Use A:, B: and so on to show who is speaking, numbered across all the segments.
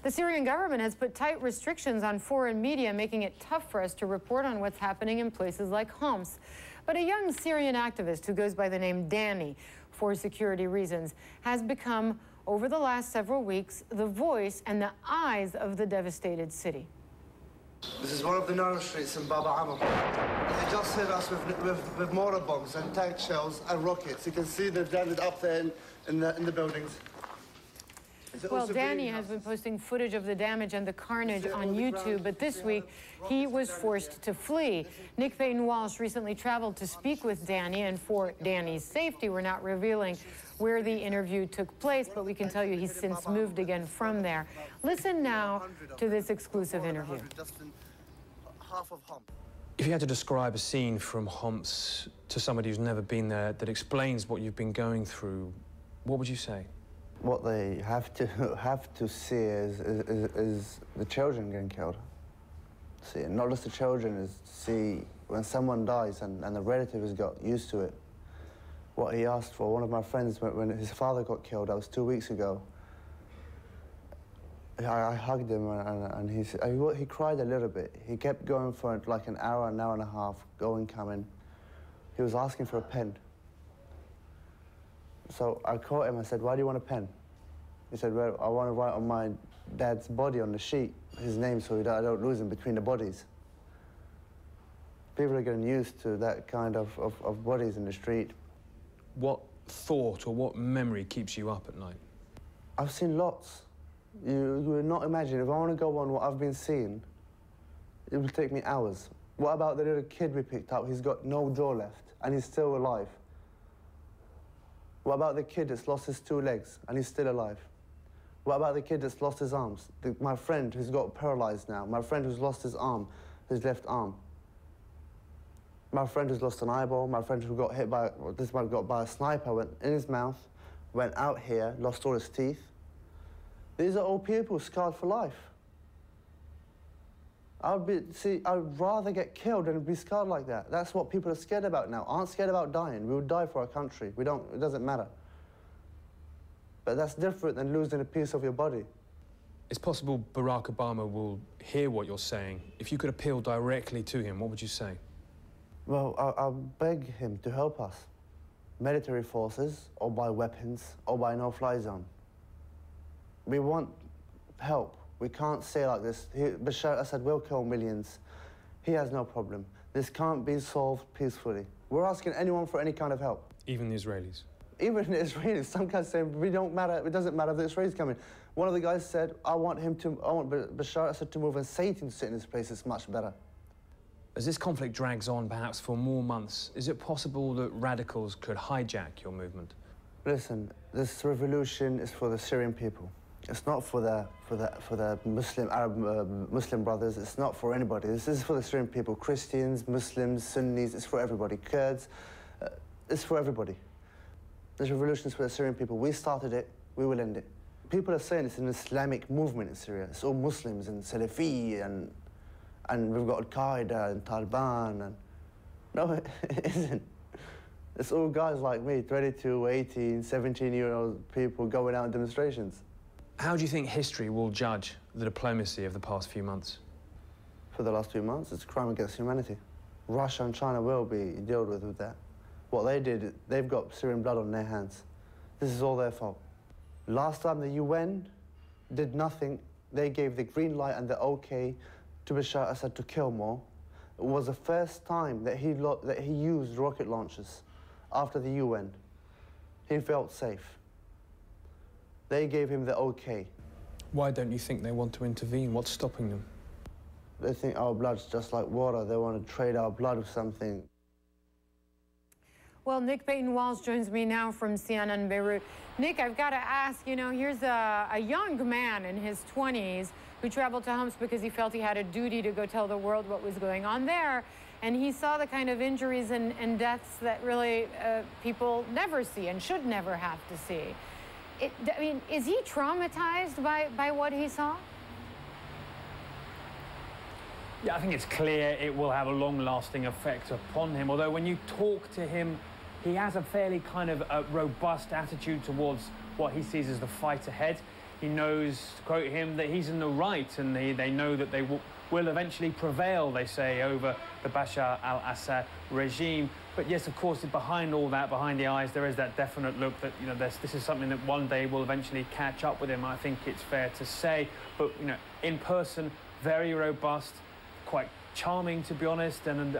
A: The Syrian government has put tight restrictions on foreign media, making it tough for us to report on what's happening in places like Homs. But a young Syrian activist who goes by the name Dayem, for security reasons, has become, over the last several weeks, the voice and the eyes of the devastated city.
B: This is one of the narrow streets in Baba Amr. They just hit us with mortar bombs and tank shells and rockets. You can see they've landed up there in the buildings.
A: Well, Danny has been posting footage of the damage and the carnage on YouTube, but this week he was forced to flee. Nick Paton Walsh recently traveled to speak with Danny, and for Danny's safety, we're not revealing where the interview took place, but we can tell you he's since moved again from there. Listen now to this exclusive interview.
C: If you had to describe a scene from Homs to somebody who's never been there that explains what you've been going through, what would you say?
B: What they have to see is the children getting killed. See, not just the children, is to see when someone dies and the relative has got used to it. What he asked for, one of my friends, when his father got killed, that was 2 weeks ago, I hugged him and he cried a little bit. He kept going for like an hour and a half, going, coming. He was asking for a pen. So I caught him, I said, "Why do you want a pen?" He said, "Well, I want to write on my dad's body on the sheet, his name, so I don't lose him between the bodies." People are getting used to that kind of bodies in the street.
C: What thought or what memory keeps you up at night?
B: I've seen lots. You would not imagine, if I want to go on what I've been seeing, it will take me hours. What about the little kid we picked up? He's got no jaw left, and he's still alive. What about the kid that's lost his 2 legs, and he's still alive? What about the kid that's lost his arms? My friend who's got paralyzed now. My friend who's lost his arm, his left arm. My friend who's lost an eyeball. My friend who got hit by, this one got by a sniper, went in his mouth, went out here, lost all his teeth. These are all people scarred for life. I'd rather get killed than be scarred like that. That's what people are scared about now. Aren't scared about dying. We would die for our country. We don't, it doesn't matter. But that's different than losing a piece of your body.
C: It's possible Barack Obama will hear what you're saying. If you could appeal directly to him, what would you say?
B: Well, I'll beg him to help us. Military forces, or by weapons, or by no-fly zone. We want help. We can't say like this. Bashar Assad will kill millions. He has no problem. This can't be solved peacefully. We're asking anyone for any kind of help.
C: Even the Israelis?
B: Even the Israelis. Some guys say, we don't matter, it doesn't matter if the Israelis come in. One of the guys said, I want Bashar Assad to move and Satan to sit in his place. It's much better.
C: As this conflict drags on, perhaps for more months, is it possible that radicals could hijack your movement?
B: Listen, this revolution is for the Syrian people. It's not for the Muslim, Arab Muslim brothers. It's not for anybody. This is for the Syrian people. Christians, Muslims, Sunnis. It's for everybody. Kurds. It's for everybody. This revolution is for the Syrian people. We started it. We will end it. People are saying it's an Islamic movement in Syria. It's all Muslims and Salafi and we've got Al-Qaeda and Taliban and... No, it isn't. It's all guys like me, 22, 18, 17-year-old people going out in demonstrations.
C: How do you think history will judge the diplomacy of the past few months?
B: For the last few months, it's a crime against humanity. Russia and China will be dealt with that. What they did, they've got Syrian blood on their hands. This is all their fault. Last time the UN did nothing, they gave the green light and the okay to Bashar Assad to kill more. It was the first time that he used rocket launchers after the UN. He felt safe. They gave him the okay.
C: Why don't you think they want to intervene? What's stopping them?
B: They think our blood's just like water. They want to trade our blood with something.
A: Well, Nick Paton Walsh joins me now from CNN Beirut. Nick, I've got to ask, you know, here's a young man in his 20s who traveled to Homs because he felt he had a duty to go tell the world what was going on there. And he saw the kind of injuries and deaths that really people never see and should never have to see. I mean, is he traumatized by what he saw?
D: Yeah, I think it's clear it will have a long-lasting effect upon him. Although when you talk to him, he has a fairly kind of robust attitude towards what he sees as the fight ahead. He knows, to quote him, that he's in the right, and they know that they will eventually prevail, they say, over the Bashar al-Assad regime. But yes, of course, behind all that, behind the eyes, there is that definite look that, you know, this is something that one day will eventually catch up with him, I think it's fair to say. But, you know, in person, very robust, quite charming, to be honest, and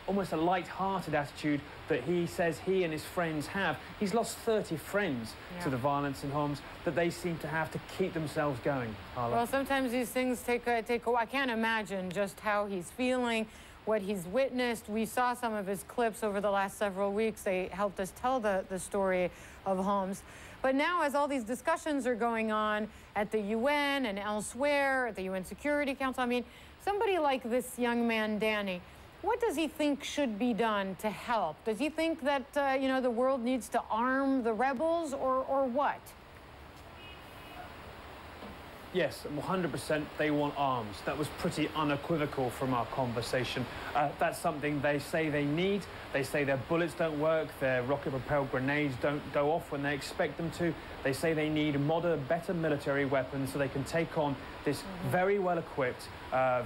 D: almost a light-hearted attitude that he says he and his friends have. He's lost 30 friends to the violence in Homs, that they seem to have to keep themselves going. Harla.
A: Well, sometimes these things take a while. I can't imagine just how he's feeling, what he's witnessed. We saw some of his clips over the last several weeks. They helped us tell the story of Homs. But now, as all these discussions are going on at the UN and elsewhere, at the UN Security Council, I mean, somebody like this young man, Danny, what does he think should be done to help? Does he think that, you know, the world needs to arm the rebels, or what?
D: Yes, 100% they want arms. That was pretty unequivocal from our conversation. That's something they say they need. They say their bullets don't work, their rocket-propelled grenades don't go off when they expect them to. They say they need modern, better military weapons so they can take on this very well-equipped,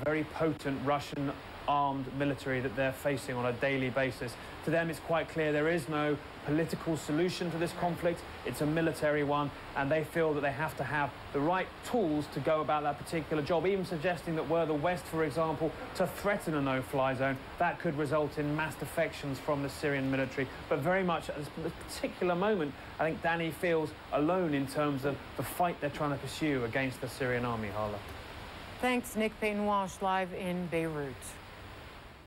D: very potent Russian armed military that they're facing on a daily basis. To them, it's quite clear there is no political solution to this conflict. It's a military one, and they feel that they have to have the right tools to go about that particular job, even suggesting that were the West, for example, to threaten a no-fly zone, that could result in mass defections from the Syrian military. But very much at this particular moment, I think Danny feels alone in terms of the fight they're trying to pursue against the Syrian army, Harla.
A: Thanks, Nick. Paton Walsh, live in Beirut.